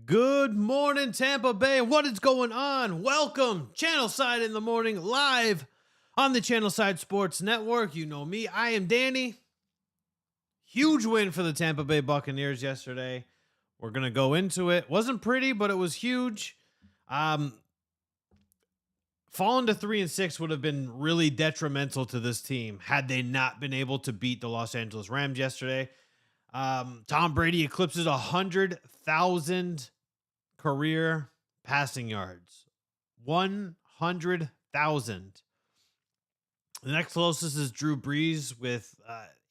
Good morning, Tampa Bay. What is going on? Welcome, Channelside in the morning, live on the Channelside Sports Network. You know me. I am Danny. Huge win for the Tampa Bay Buccaneers yesterday. We're gonna go into it. Wasn't pretty, but it was huge. Um, Falling to 3-6 would have been really detrimental to this team had they not been able to beat the Los Angeles Rams yesterday. Tom Brady eclipses 100,000 career passing yards. 100,000. The next closest is Drew Brees with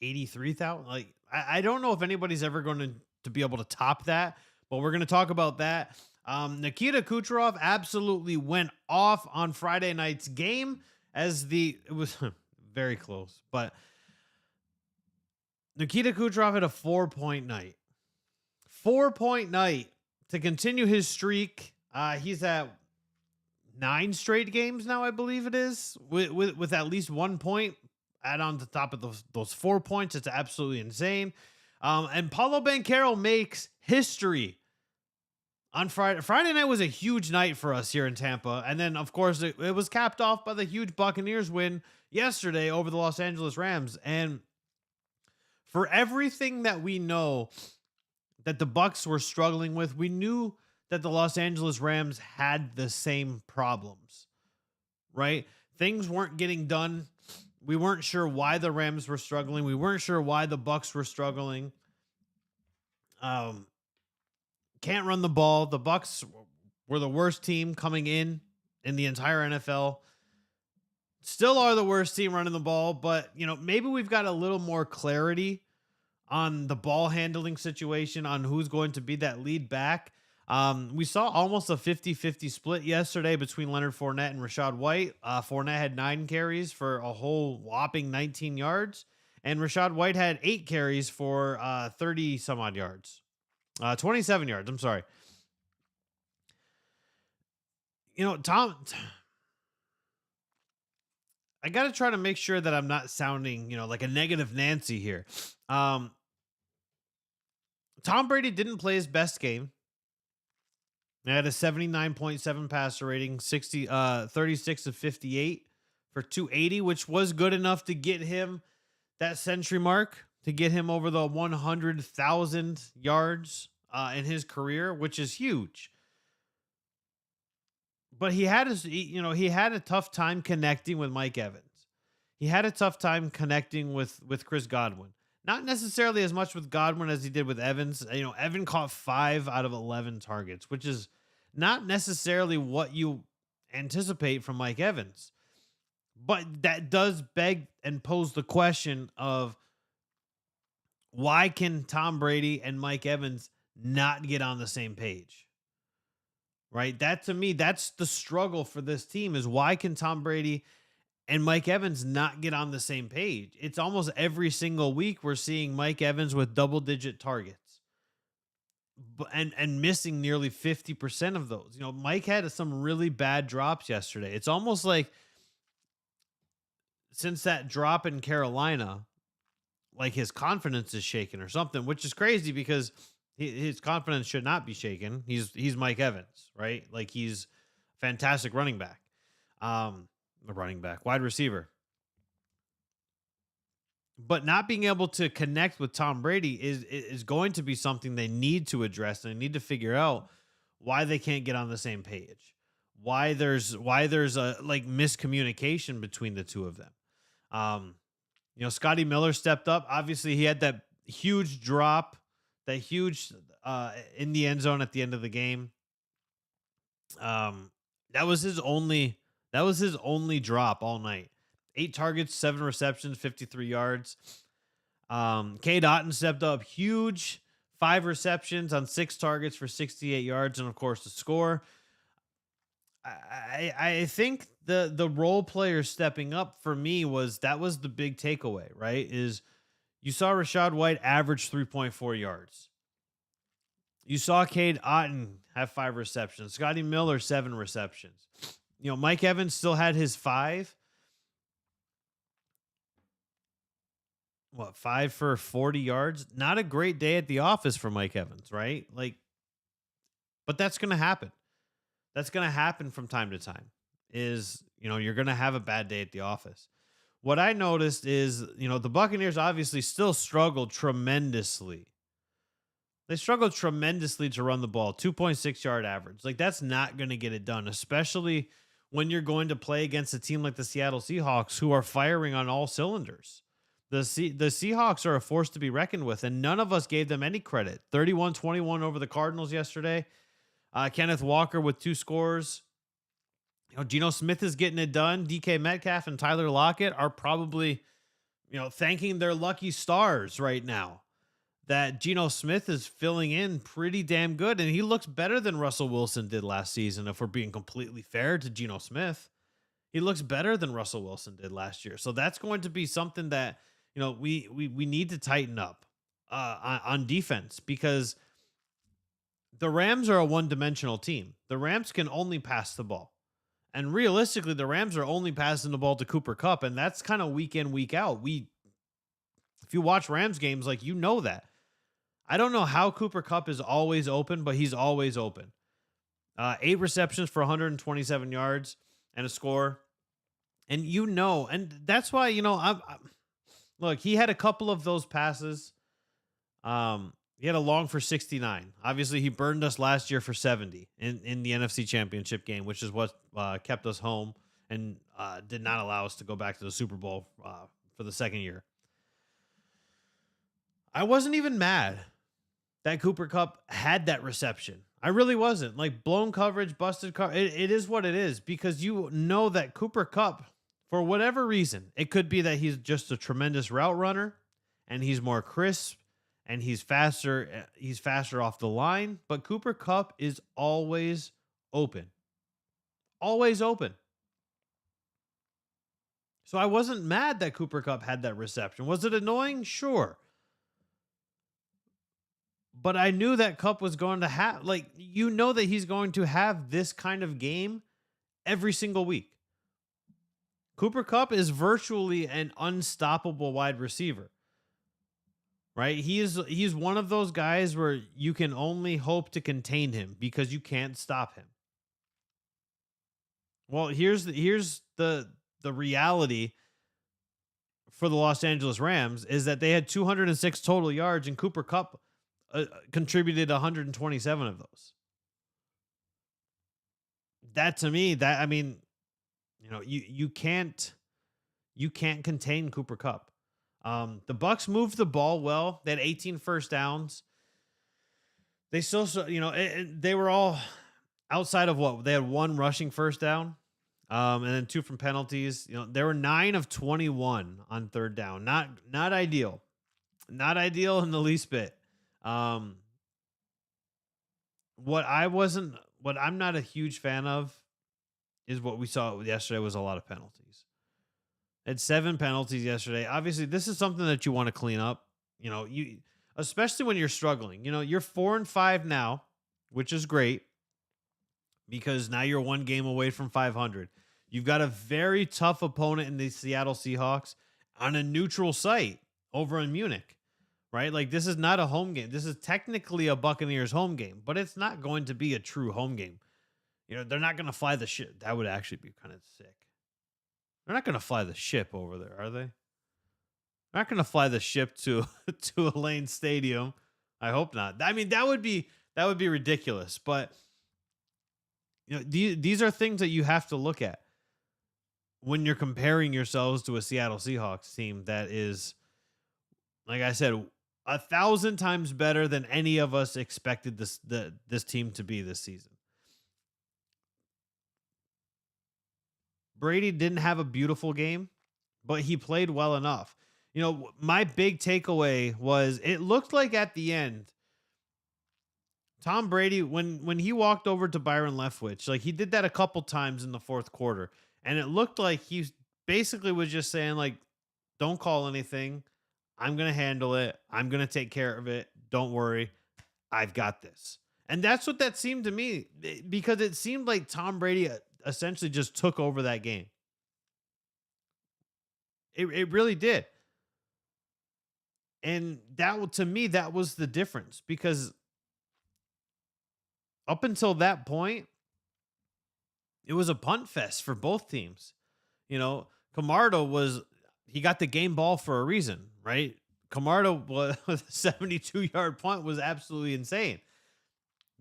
83,000. I don't know if anybody's ever going to be able to top that, but we're going to talk about that. Nikita Kucherov absolutely went off on Friday night's game it was very close, but Nikita Kucherov had a 4-point night. 4-point night to continue his streak. He's at 9 straight games now, I believe it is, with at least 1 point. Add on the top of those 4 points. It's absolutely insane. And Paolo Banchero makes history on Friday. Friday night was a huge night for us here in Tampa. And then, of course, it was capped off by the huge Buccaneers win yesterday over the Los Angeles Rams. And for everything that we know that the Bucs were struggling with, we knew that the Los Angeles Rams had the same problems, right? Things weren't getting done. We weren't sure why the Rams were struggling. We weren't sure why the Bucs were struggling. Can't run the ball. The Bucs were the worst team coming in the entire NFL. Still are the worst team running the ball, but maybe we've got a little more clarity on the ball handling situation, on who's going to be that lead back. We saw almost a 50-50 split yesterday between Leonard Fournette and Rachaad White. Fournette had 9 carries for a whole whopping 19 yards, and Rachaad White had 8 carries for 30 some odd yards. 27 yards, I'm sorry. Tom, I got to try to make sure that I'm not sounding, like a negative Nancy here. Tom Brady didn't play his best game. He had a 79.7 passer rating, 36 of 58 for 280, which was good enough to get him that century mark, to get him over the 100,000 yards in his career, which is huge. But he had a tough time connecting with Mike Evans. He had a tough time connecting with Chris Godwin. Not necessarily as much with Godwin as he did with Evans. Evan caught 5 out of 11 targets, which is not necessarily what you anticipate from Mike Evans. But that does beg and pose the question of, why can Tom Brady and Mike Evans not get on the same page? Right? That, to me, that's the struggle for this team, is why can Tom Brady and Mike Evans not get on the same page? It's almost every single week we're seeing Mike Evans with double-digit targets, and missing nearly 50% of those. Mike had some really bad drops yesterday. It's almost like, since that drop in Carolina, like his confidence is shaken or something, which is crazy because his confidence should not be shaken. He's Mike Evans, right? Like, he's fantastic running back. Wide receiver. But not being able to connect with Tom Brady is going to be something they need to address, and they need to figure out why they can't get on the same page. Why there's a miscommunication between the two of them. Scotty Miller stepped up. Obviously, he had that huge drop, in the end zone at the end of the game. That was his only drop all night. 8 targets, 7 receptions, 53 yards. Cade Otton stepped up huge. 5 receptions on 6 targets for 68 yards, and of course the score. I think the role player stepping up for me was the big takeaway, right? Is you saw Rachaad White average 3.4 yards. You saw Cade Otton have 5 receptions. Scotty Miller, 7 receptions. Mike Evans still had his 5. 5 for 40 yards? Not a great day at the office for Mike Evans, right? But that's going to happen. That's going to happen from time to time. You're going to have a bad day at the office. What I noticed is, the Buccaneers obviously still struggled tremendously. They struggled tremendously to run the ball, 2.6 yard average. Like, that's not going to get it done, especially when you're going to play against a team like the Seattle Seahawks, who are firing on all cylinders. The Seahawks are a force to be reckoned with, and none of us gave them any credit. 31-21 over the Cardinals yesterday. Kenneth Walker with 2 scores. Geno Smith is getting it done. DK Metcalf and Tyler Lockett are probably, thanking their lucky stars right now that Geno Smith is filling in pretty damn good. And he looks better than Russell Wilson did last season. If we're being completely fair to Geno Smith, he looks better than Russell Wilson did last year. So that's going to be something that, we need to tighten up on defense, because the Rams are a one-dimensional team. The Rams can only pass the ball. And realistically, the Rams are only passing the ball to Cooper Kupp, and that's kind of week in, week out. If you watch Rams games, that. I don't know how Cooper Kupp is always open, but he's always open. 8 receptions for 127 yards and a score. And and that's why, look, he had a couple of those passes. He had a long for 69. Obviously, he burned us last year for 70 in the NFC Championship game, which is what kept us home and did not allow us to go back to the Super Bowl for the second year. I wasn't even mad that Cooper Kupp had that reception. I really wasn't. Like, blown coverage, busted coverage. It is what it is, because that Cooper Kupp, for whatever reason, it could be that he's just a tremendous route runner and he's more crisp and he's faster. He's faster off the line, but Cooper Kupp is always open. Always open. So I wasn't mad that Cooper Kupp had that reception. Was it annoying? Sure. But I knew that Kupp was going to have, that he's going to have this kind of game every single week. Cooper Kupp is virtually an unstoppable wide receiver, right? He's one of those guys where you can only hope to contain him because you can't stop him. Well, here's the reality for the Los Angeles Rams is that they had 206 total yards, and Cooper Kupp contributed 127 of those. That, to me, you can't contain Cooper Kupp. The Bucs moved the ball well. They had 18 first downs. They still, they were all outside of what they had, 1 rushing first down, and then 2 from penalties. They were 9 of 21 on third down. Not ideal. Not ideal in the least bit. What I'm not a huge fan of is what we saw yesterday was a lot of penalties. Had 7 penalties yesterday. Obviously, this is something that you want to clean up. Especially when you're struggling. You're 4-5 now, which is great because now you're 1 game away from 500. You've got a very tough opponent in the Seattle Seahawks on a neutral site over in Munich. Right? Like, this is not a home game. This is technically a Buccaneers home game, but it's not going to be a true home game. They're not going to fly the ship. That would actually be kind of sick. They're not going to fly the ship over there, are they? They're not going to fly the ship to Lane Stadium. I hope not. I mean, that would be ridiculous. But these are things that you have to look at when you're comparing yourselves to a Seattle Seahawks team that is, like I said, 1,000 times better than any of us expected this team to be this season. Brady didn't have a beautiful game, but he played well enough. My big takeaway was it looked like at the end, Tom Brady, when he walked over to Byron Leftwich, he did that a couple times in the fourth quarter, and it looked like he basically was just saying, don't call anything. I'm going to handle it. I'm going to take care of it. Don't worry. I've got this. And that's what that seemed to me, because it seemed like Tom Brady essentially just took over that game. It really did. And to me, that was the difference, because Up until that point, it was a punt fest for both teams. You know, Camardo was he got the game ball for a reason, right? Camardo was with a 72-yard punt was absolutely insane.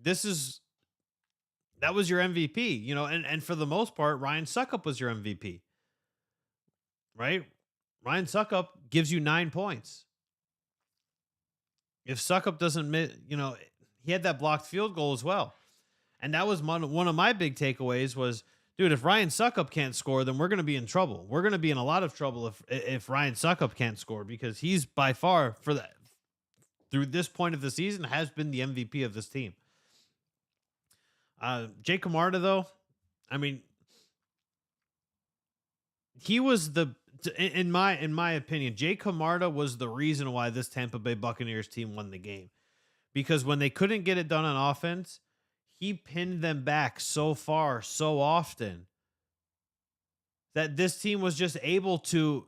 This is that was your MVP, and for the most part, Ryan Suckup was your MVP, right? Ryan Suckup gives you 9 points. If Suckup doesn't miss, he had that blocked field goal as well. And that was one of my big takeaways was, dude, if Ryan Suckup can't score, then we're going to be in trouble. We're going to be in a lot of trouble if Ryan Suckup can't score, because he's by far for that through this point of the season has been the MVP of this team. Jake Camarda, though, I mean, he was in my opinion, Jake Camarda was the reason why this Tampa Bay Buccaneers team won the game, because when they couldn't get it done on offense, he pinned them back so far, so often, that this team was just able to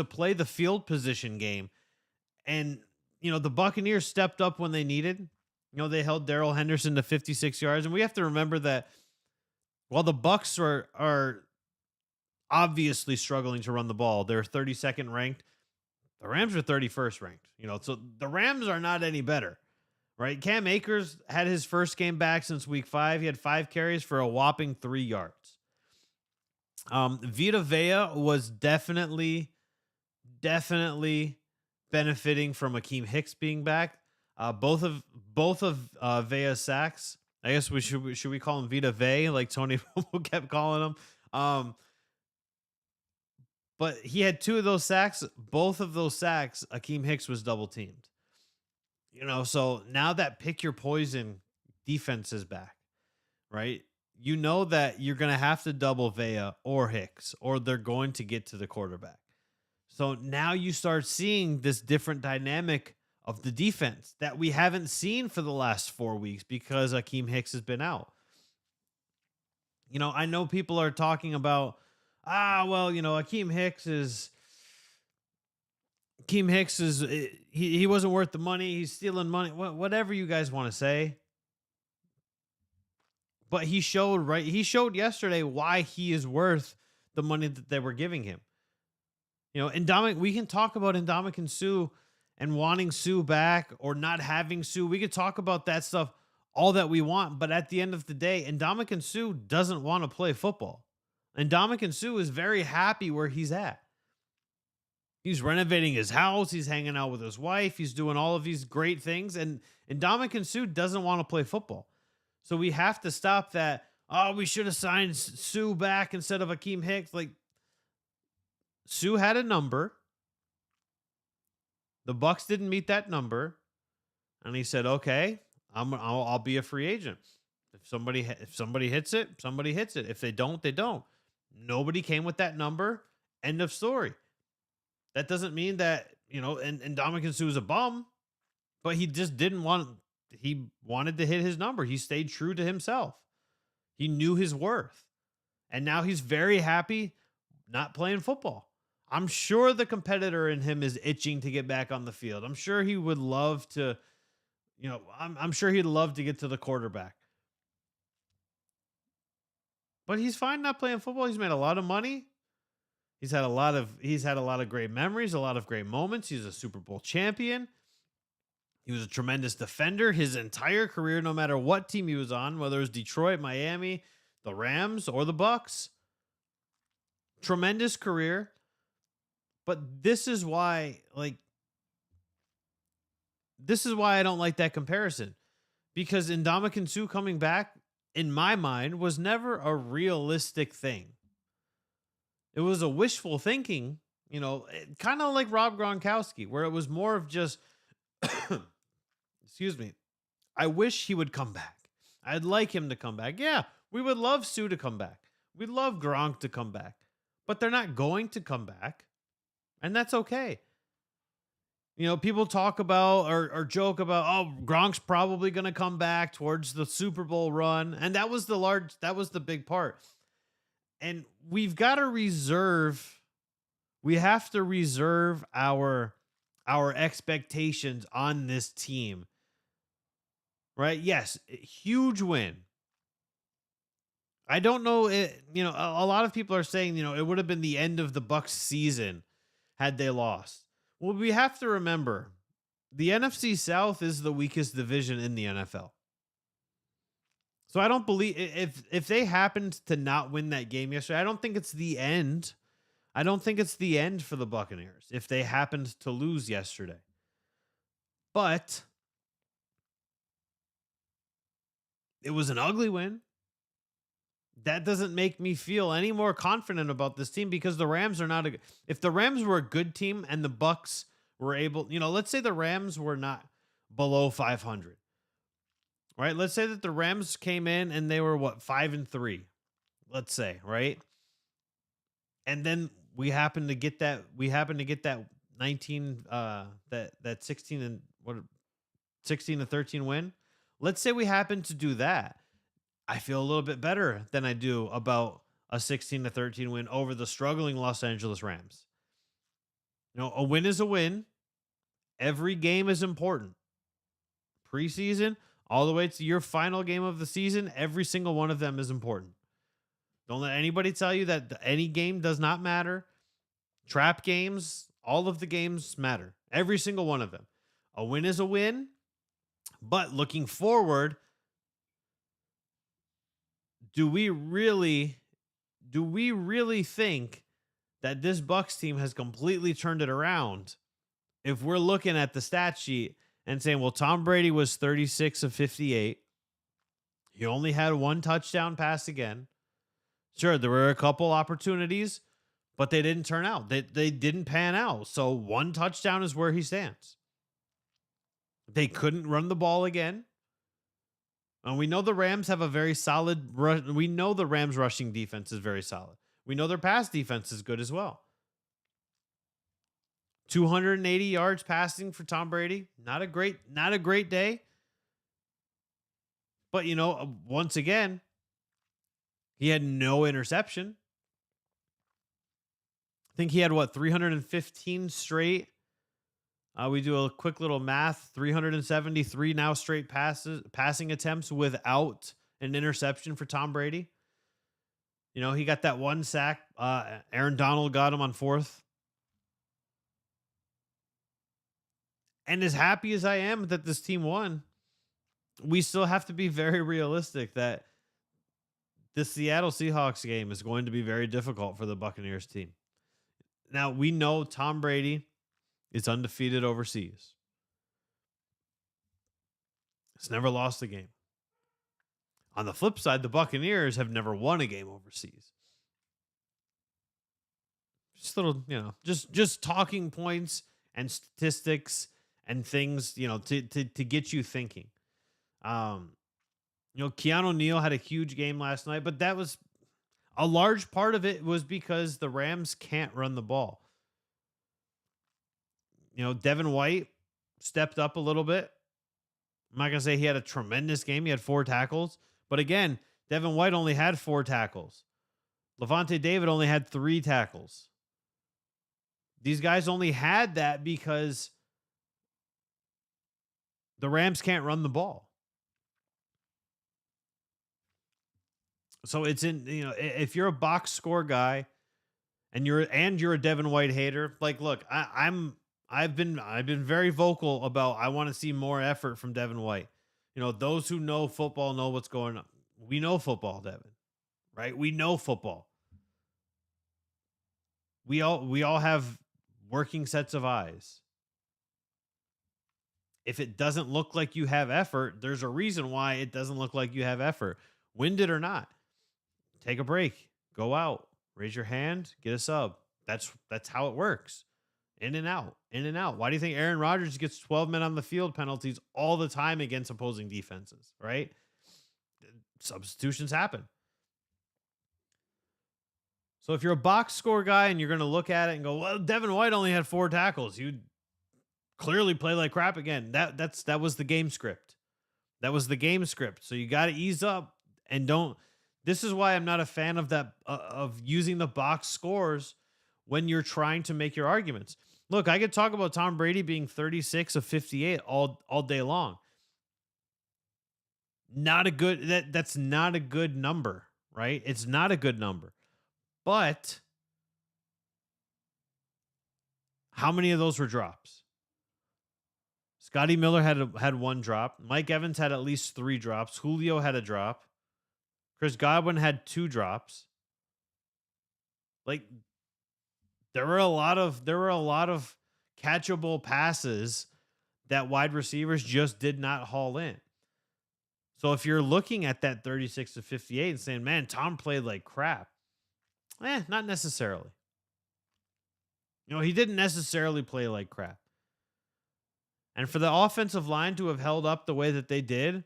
play the field position game. And, the Buccaneers stepped up when they needed. They held Darrell Henderson to 56 yards. And we have to remember that while the Bucs are obviously struggling to run the ball, they're 32nd ranked. The Rams are 31st ranked. So the Rams are not any better. Right? Cam Akers had his first game back since week 5. He had 5 carries for a whopping 3 yards. Vita Vea was definitely benefiting from Akeem Hicks being back. Both of Vea's sacks. I guess should we call him Vita Vea like Tony kept calling him. But he had 2 of those sacks. Both of those sacks, Akeem Hicks was double teamed. So now that pick your poison defense is back, right? You know that you're going to have to double Vea or Hicks, or they're going to get to the quarterback. So now you start seeing this different dynamic of the defense that we haven't seen for the last 4 weeks because Akeem Hicks has been out. I know people are talking about, Akeem Hicks is he wasn't worth the money. He's stealing money. Whatever you guys want to say. But he showed yesterday why he is worth the money that they were giving him. We can talk about Ndamukong Suh and wanting Suh back or not having Suh. We could talk about that stuff all that we want. But at the end of the day, Ndamukong Suh doesn't want to play football. Ndamukong Suh is very happy where he's at. He's renovating his house. He's hanging out with his wife. He's doing all of these great things. And Ndamukong Suh doesn't want to play football. So we have to stop that. Oh, we should have signed Suh back instead of Akeem Hicks. Like, Suh had a number. The Bucs didn't meet that number. And he said, okay, I'll be a free agent. If somebody hits it, somebody hits it. If they don't, they don't. Nobody came with that number. End of story. That doesn't mean that, and Ndamukong Suh is a bum, but he just he wanted to hit his number. He stayed true to himself. He knew his worth. And now he's very happy not playing football. I'm sure the competitor in him is itching to get back on the field. I'm sure he would love to, I'm sure he'd love to get to the quarterback. But he's fine not playing football. He's made a lot of money. He's had a lot of great memories, a lot of great moments. He's a Super Bowl champion. He was a tremendous defender his entire career, no matter what team he was on, whether it was Detroit, Miami, the Rams, or the Bucs. Tremendous career. But this is why I don't like that comparison. Because Ndamukong Suh coming back, in my mind, was never a realistic thing. It was a wishful thinking, kind of like Rob Gronkowski, where it was more of just, excuse me, I wish he would come back. I'd like him to come back. Yeah, we would love Suh to come back. We'd love Gronk to come back. But they're not going to come back. And that's okay. People talk about or joke about, oh, Gronk's probably going to come back towards the Super Bowl run. And that was the big part. And we've got to reserve our expectations on this team right? Yes, huge win. I don't know. A lot of people are saying, it would have been the end of the Bucks season had they lost. Well, we have to remember the NFC South is the weakest division in the NFL. So I don't believe if they happened to not win that game yesterday, I don't think it's the end. I don't think it's the end for the Buccaneers if they happened to lose yesterday. But it was an ugly win. That doesn't make me feel any more confident about this team because the Rams are not if the Rams were a good team and the Bucks were able, let's say the Rams were not below 500. Right? Let's say that the Rams came in and they were 5-3. Let's say, right? And then we happen to get that 19 that 16 and what 16 to 13 win. Let's say we happen to do that. I feel a little bit better than I do about a 16 to 13 win over the struggling Los Angeles Rams. A win is a win. Every game is important. Preseason, all the way to your final game of the season, every single one of them is important. Don't let anybody tell you that any game does not matter. Trap games, all of the games matter. Every single one of them. A win is a win. But looking forward, do we really think that this Bucks team has completely turned it around if we're looking at the stat sheet and saying, well, Tom Brady was 36 of 58. He only had one touchdown pass again. Sure, there were a couple opportunities, but they didn't turn out. They didn't pan out. So one touchdown is where he stands. They couldn't run the ball again. And we know the Rams have a very solid we know the Rams rushing defense is very solid. We know their pass defense is good as well. 280 yards passing for Tom Brady. Not a great day. But once again, he had no interception. I think he had 315 straight. We do a quick little math, 373 now straight passing attempts without an interception for Tom Brady. He got that one sack. Aaron Donald got him on fourth. And as happy as I am that this team won, we still have to be very realistic that the Seattle Seahawks game is going to be very difficult for the Buccaneers team. Now, we know Tom Brady is undefeated overseas. He's never lost a game. On the flip side, the Buccaneers have never won a game overseas. Just little, just talking points and statistics and things, to get you thinking. Keanu Neal had a huge game last night, but that was a large part of it was because the Rams can't run the ball. Devin White stepped up a little bit. I'm not going to say he had a tremendous game. He had 4 tackles. But again, Devin White only had 4 tackles. Levante David only had 3 tackles. These guys only had that because the Rams can't run the ball. So it's if you're a box score guy and you're a Devin White hater, look, I've been very vocal about I want to see more effort from Devin White. Those who know football know what's going on. We know football, Devin, right? We know football. We all have working sets of eyes. If it doesn't look like you have effort, there's a reason why it doesn't look like you have effort. Winded or not. Take a break. Go out. Raise your hand. Get a sub. That's how it works. In and out. In and out. Why do you think Aaron Rodgers gets 12 men on the field penalties all the time against opposing defenses, right? Substitutions happen. So if you're a box score guy and you're going to look at it and go, well, Devin White only had 4 tackles. You clearly play like crap again. That was the game script. That was the game script. So you got to ease up and don't. This is why I'm not a fan of that, of using the box scores when you're trying to make your arguments. Look, I could talk about Tom Brady being 36 of 58 all day long. Not a good that's not a good number, right? It's not a good number. But how many of those were drops? Scotty Miller had one drop. Mike Evans had at least 3 drops. Julio had a drop. Chris Godwin had 2 drops. Like there were a lot of catchable passes that wide receivers just did not haul in. So if you're looking at that 36 to 58 and saying, "Man, Tom played like crap." Not necessarily. He didn't necessarily play like crap. And for the offensive line to have held up the way that they did,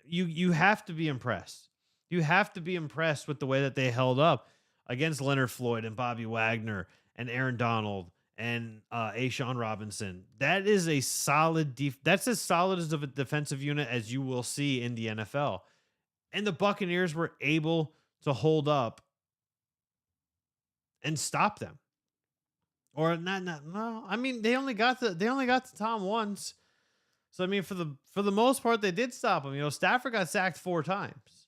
you have to be impressed. You have to be impressed with the way that they held up against Leonard Floyd and Bobby Wagner and Aaron Donald and Ashawn Robinson. That is a solid that's as solid as of a defensive unit as you will see in the NFL. And the Buccaneers were able to hold up and stop them. Or not no. I mean, they only got to Tom once. So I mean, for the most part, they did stop him. Stafford got sacked 4 times.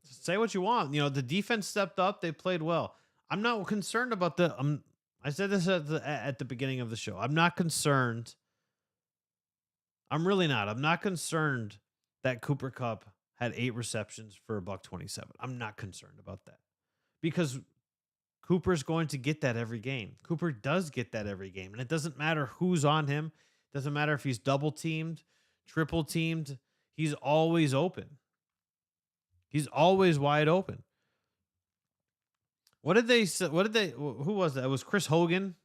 Say what you want. The defense stepped up. They played well. I'm not concerned about the. I said this at the beginning of the show. I'm not concerned. I'm really not. I'm not concerned that Cooper Kupp had 8 receptions for a $127. I'm not concerned about that because Cooper's going to get that every game. Cooper does get that every game, and it doesn't matter who's on him. It doesn't matter if he's double teamed, triple teamed. He's always open. He's always wide open. What did they say? Who was that? It was Chris Hogan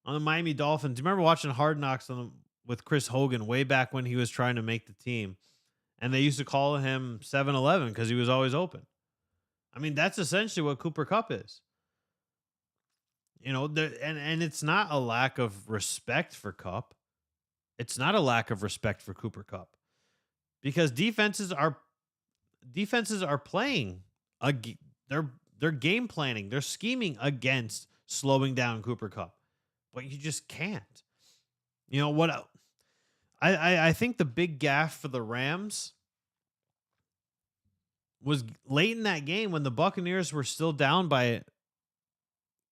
on the Miami Dolphins. Do you remember watching Hard Knocks with Chris Hogan way back when he was trying to make the team? And they used to call him 7-Eleven because he was always open. I mean, that's essentially what Cooper Kupp is. And it's not a lack of respect for Kupp. It's not a lack of respect for Cooper Kupp because defenses are playing. They're game planning. They're scheming against slowing down Cooper Kupp, but you just can't. What? I think the big gaffe for the Rams was late in that game when the Buccaneers were still down by.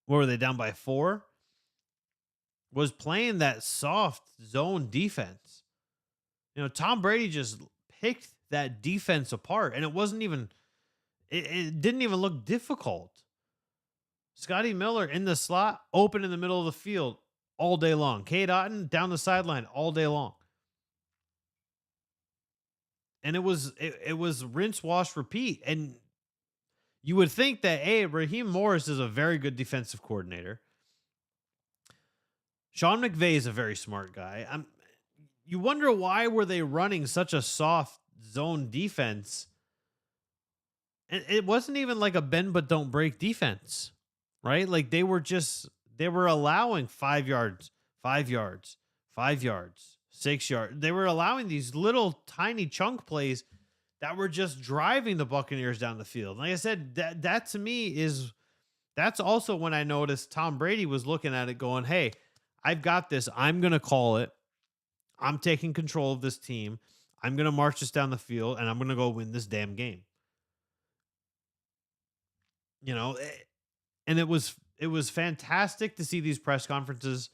What were they down by 4? Was playing that soft zone defense. Tom Brady just picked that defense apart, and it wasn't even. It didn't even look difficult. Scotty Miller in the slot, open in the middle of the field all day long. Cade Otton down the sideline all day long. And it was rinse, wash, repeat. And you would think that, hey, Raheem Morris is a very good defensive coordinator. Sean McVay is a very smart guy. You wonder why were they running such a soft zone defense? And it wasn't even like a bend but don't break defense, right? Like they were allowing 5 yards, 5 yards, 5 yards, 6 yards. They were allowing these little tiny chunk plays that were just driving the Buccaneers down the field. Like I said, that to me that's also when I noticed Tom Brady was looking at it going, hey, I've got this. I'm going to call it. I'm taking control of this team. I'm going to march this down the field, and I'm going to go win this damn game. And it was fantastic to see these press conferences.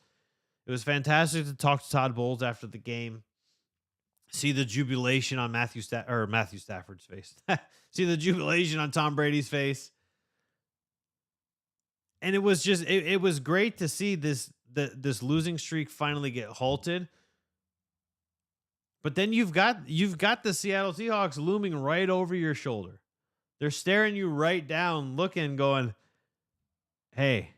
It was fantastic to talk to Todd Bowles after the game. See the jubilation on Matthew Stafford's face. See the jubilation on Tom Brady's face. And it was just it was great to see this losing streak finally get halted. But then you've got the Seattle Seahawks looming right over your shoulder. They're staring you right down, looking, going, hey,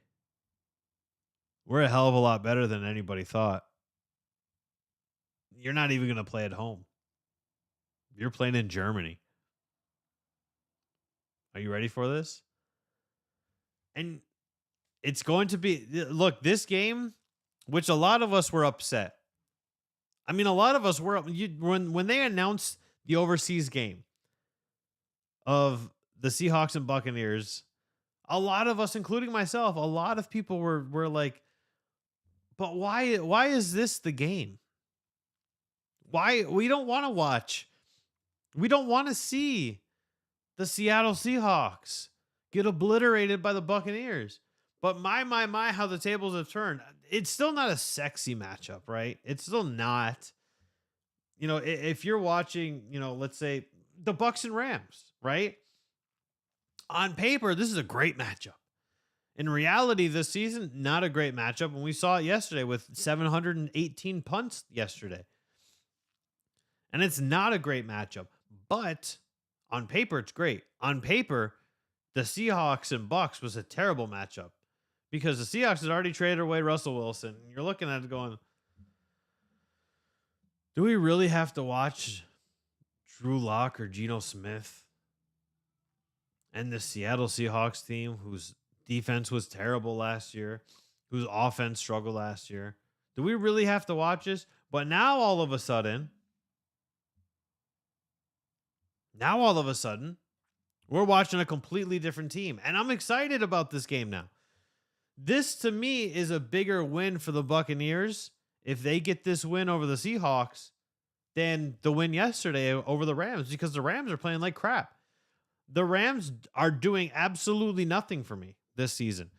we're a hell of a lot better than anybody thought. You're not even going to play at home. You're playing in Germany. Are you ready for this? And it's going to be, look, this game, which a lot of us were upset. I mean, a lot of us were, when they announced the overseas game of the Seahawks and Buccaneers, a lot of us, including myself, a lot of people were like, but why is this the game? Why we don't want to watch. We don't want to see the Seattle Seahawks get obliterated by the Buccaneers. But my, how the tables have turned. It's still not a sexy matchup, right? It's still not. If you're watching, let's say the Bucks and Rams, right? On paper, this is a great matchup. In reality, this season, not a great matchup. And we saw it yesterday with 718 punts yesterday. And it's not a great matchup. But on paper, it's great. On paper, the Seahawks and Bucks was a terrible matchup because the Seahawks had already traded away Russell Wilson. You're looking at it going, do we really have to watch Drew Lock or Geno Smith and the Seattle Seahawks team whose defense was terrible last year, whose offense struggled last year? Do we really have to watch this? But now all of a sudden, we're watching a completely different team. And I'm excited about this game now. This, to me, is a bigger win for the Buccaneers if they get this win over the Seahawks than the win yesterday over the Rams, because the Rams are playing like crap. The Rams are doing absolutely nothing for me this season.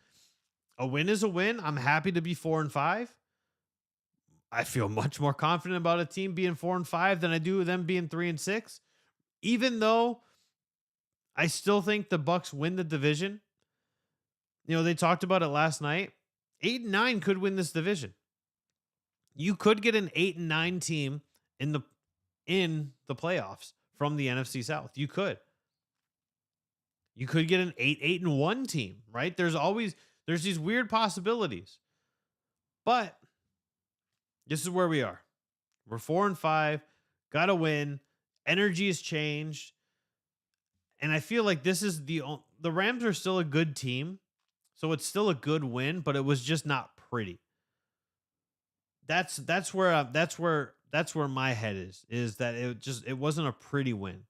A win is a win. I'm happy to be 4-5. I feel much more confident about a team being 4-5 than I do them being 3-6. Even though I still think the Bucks win the division. They talked about it last night. 8-9 could win this division. You could get an 8-9 team in the playoffs from the NFC South. You could get an 8-1 team, right? There's these weird possibilities. But this is where we are. We're 4-5, got to win. Energy has changed. And I feel like this is the Rams are still a good team. So it's still a good win, but it was just not pretty. That's where my head is that it wasn't a pretty win.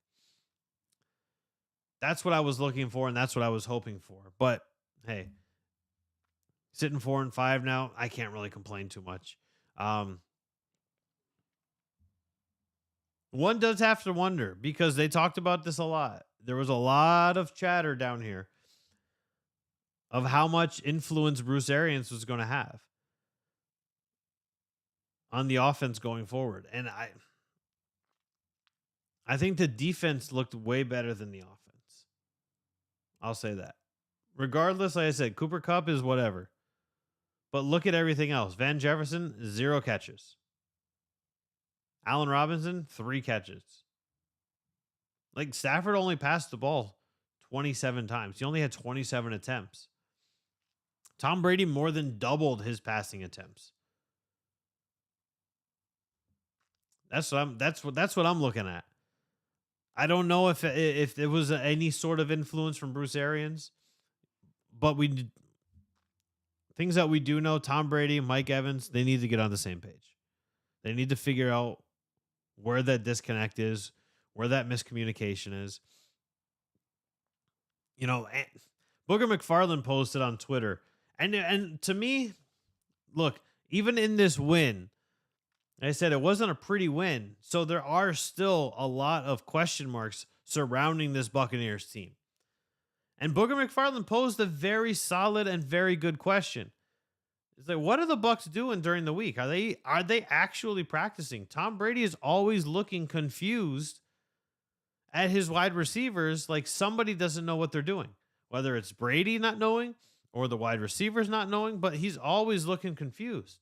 That's what I was looking for, and that's what I was hoping for. But hey, sitting 4-5 now, I can't really complain too much. One does have to wonder, because they talked about this a lot. There was a lot of chatter down here of how much influence Bruce Arians was going to have on the offense going forward. And I think the defense looked way better than the offense. I'll say that. Regardless, like I said, Cooper Kupp is whatever. But look at everything else. Van Jefferson, 0 catches. Allen Robinson, 3 catches. Like, Stafford only passed the ball 27 times. He only had 27 attempts. Tom Brady more than doubled his passing attempts. That's what I'm looking at. I don't know if there was any sort of influence from Bruce Arians, but things that we do know: Tom Brady, Mike Evans, they need to get on the same page. They need to figure out where that disconnect is, where that miscommunication is. Booger McFarland posted on Twitter, and to me, look, even in this win, I said it wasn't a pretty win, so there are still a lot of question marks surrounding this Buccaneers team. And Booger McFarland posed a very solid and very good question. It's like, what are the Bucs doing during the week? Are they actually practicing? Tom Brady is always looking confused at his wide receivers, like somebody doesn't know what they're doing. Whether it's Brady not knowing or the wide receivers not knowing, but he's always looking confused.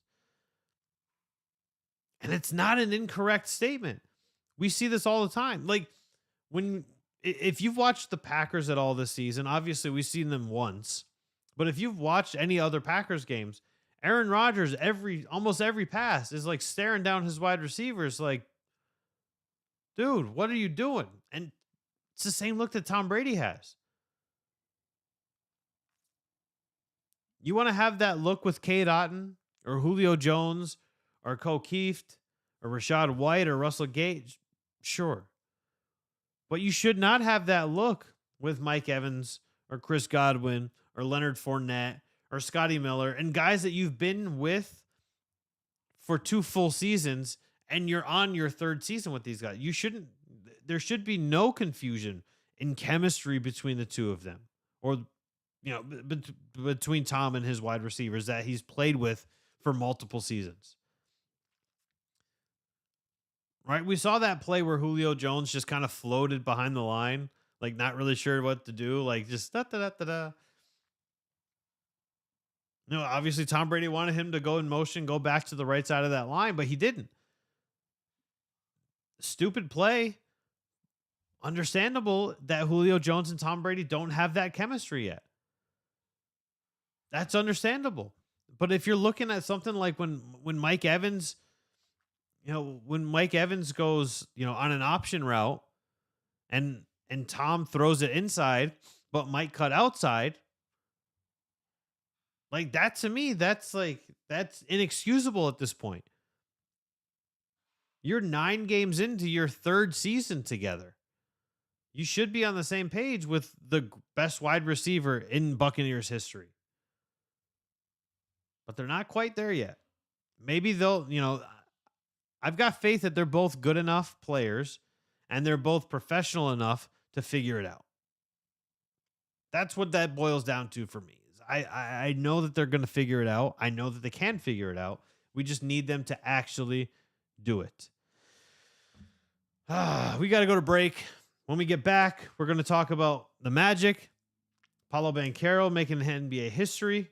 And it's not an incorrect statement. We see this all the time. Like, if you've watched the Packers at all this season, obviously we've seen them once, but if you've watched any other Packers games, Aaron Rodgers, almost every pass is like staring down his wide receivers like, dude, what are you doing? And it's the same look that Tom Brady has. You want to have that look with Cade Otton or Julio Jones or Keefe or Rashad White or Russell Gage? Sure. But you should not have that look with Mike Evans or Chris Godwin or Leonard Fournette or Scotty Miller and guys that you've been with for 2 full seasons, and you're on your third season with these guys. There should be no confusion in chemistry between the two of them, or between Tom and his wide receivers that he's played with for multiple seasons. Right? We saw that play where Julio Jones just kind of floated behind the line, like not really sure what to do, like just da da da da da. Obviously Tom Brady wanted him to go in motion, go back to the right side of that line, but he didn't. Stupid play. Understandable that Julio Jones and Tom Brady don't have that chemistry yet. That's understandable. But if you're looking at something like when Mike Evans, when Mike Evans goes, on an option route and Tom throws it inside, but Mike cut outside, like that to me, that's inexcusable at this point. You're 9 games into your third season together. You should be on the same page with the best wide receiver in Buccaneers history. But they're not quite there yet. Maybe they'll, I've got faith that they're both good enough players and they're both professional enough to figure it out. That's what that boils down to for me. I know that they're going to figure it out. I know that they can figure it out. We just need them to actually do it. We got to go to break. When we get back, we're going to talk about the Magic, Paolo Banchero making NBA history.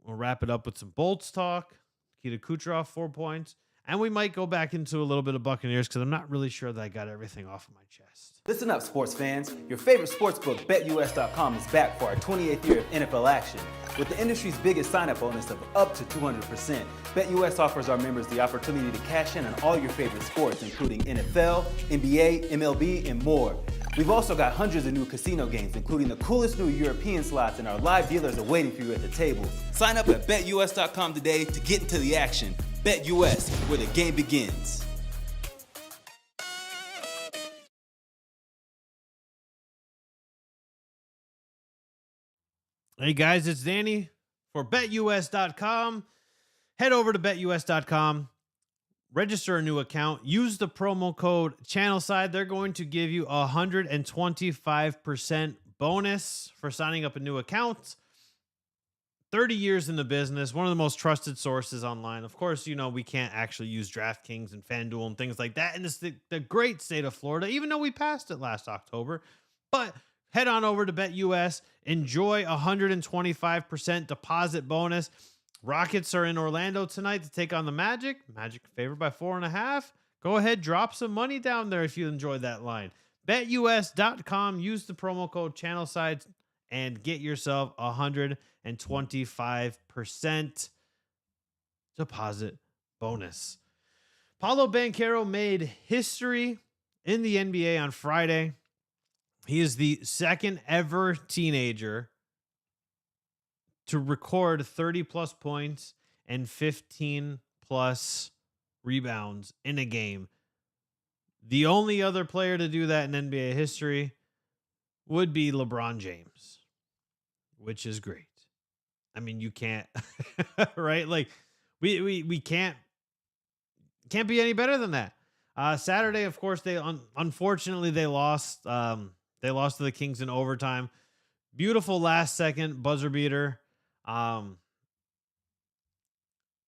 We'll wrap it up with some Bolts talk. Nikita Kucherov, 4 points. And we might go back into a little bit of Buccaneers because I'm not really sure that I got everything off of my chest. Listen up, sports fans. Your favorite sportsbook, BetUS.com, is back for our 28th year of NFL action. With the industry's biggest sign-up bonus of up to 200%, BetUS offers our members the opportunity to cash in on all your favorite sports, including NFL, NBA, MLB, and more. We've also got hundreds of new casino games, including the coolest new European slots, and our live dealers are waiting for you at the tables. Sign up at BetUS.com today to get into the action. BetUS, where the game begins. Hey guys, it's Danny for BetUS.com. Head over to BetUS.com, register a new account, use the promo code Channelside. They're going to give you 125% bonus for signing up a new account. 30 years in the business, one of the most trusted sources online. Of course, we can't actually use DraftKings and FanDuel and things like that in the great state of Florida, even though we passed it last October. But head on over to BetUS. Enjoy 125% deposit bonus. Rockets are in Orlando tonight to take on the Magic. Magic favored by 4.5. Go ahead, drop some money down there if you enjoyed that line. BetUS.com. Use the promo code Channelside and get yourself 125% deposit bonus. Paolo Banchero made history in the NBA on Friday. He is the second ever teenager to record 30 plus points and 15 plus rebounds in a game. The only other player to do that in NBA history would be LeBron James, which is great. I mean, you can't, right? Like we can't be any better than that. Saturday, of course, unfortunately they lost. They lost to the Kings in overtime. Beautiful last second buzzer beater. Like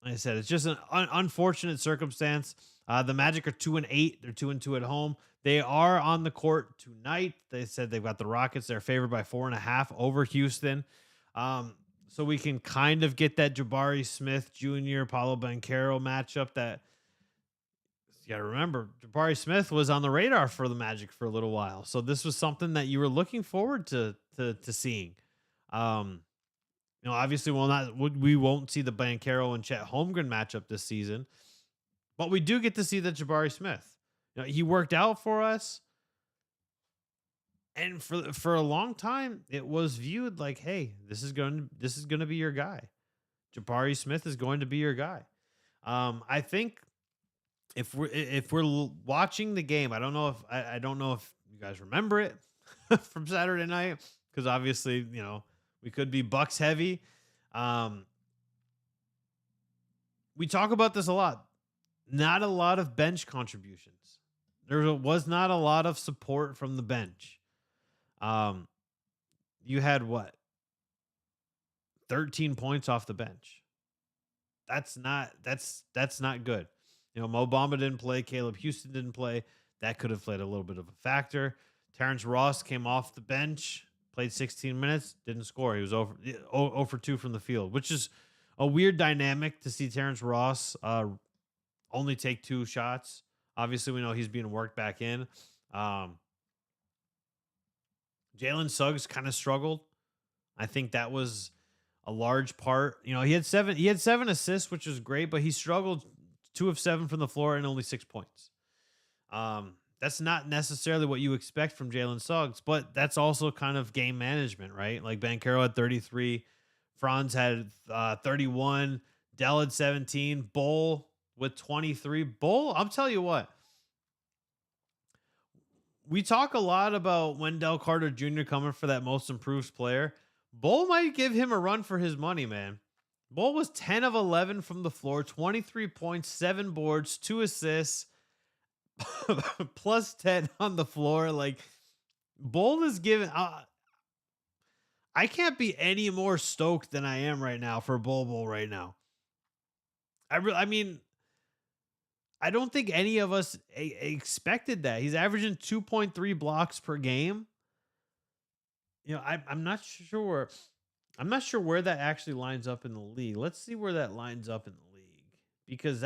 I said, it's just an unfortunate circumstance. The Magic are 2-8. They're 2-2 at home. They are on the court tonight. They said they've got the Rockets. They're favored by 4.5 over Houston. So we can kind of get that Jabari Smith Jr., Paolo Banchero matchup that you got to remember, Jabari Smith was on the radar for the Magic for a little while. So this was something that you were looking forward to seeing. Obviously we won't see the Banchero and Chet Holmgren matchup this season, but we do get to see the Jabari Smith. He worked out for us. And for a long time, it was viewed like, hey, this is going to be your guy. Jabari Smith is going to be your guy. I think if we're watching the game, I don't know if you guys remember it from Saturday night, because obviously, we could be Bucks heavy. We talk about this a lot. Not a lot of bench contributions. There was not a lot of support from the bench. Um, you had what? 13 points off the bench. That's not good. Mo Bamba didn't play, Caleb Houston didn't play. That could have played a little bit of a factor. Terrence Ross came off the bench, played 16 minutes, didn't score. He was over for 2 from the field, which is a weird dynamic to see Terrence Ross only take 2 shots. Obviously, we know he's being worked back in. Jalen Suggs kind of struggled. I think that was a large part. He had 7 assists, which was great, but he struggled 2 of 7 from the floor and only 6 points. That's not necessarily what you expect from Jalen Suggs, but that's also kind of game management, right? Like Banchero had 33, Franz had 31, Dell had 17, Bull with 23. Bull, I'll tell you what. We talk a lot about Wendell Carter Jr. coming for that most improved player. Bull might give him a run for his money, man. Bull was 10 of 11 from the floor, 23 points, 7 boards, 2 assists, plus 10 on the floor. Like, Bull is giving... I can't be any more stoked than I am right now for Bull right now. I mean, I don't think any of us expected that. He's averaging 2.3 blocks per game. I'm not sure. I'm not sure where that actually lines up in the league. Let's see where that lines up in the league, because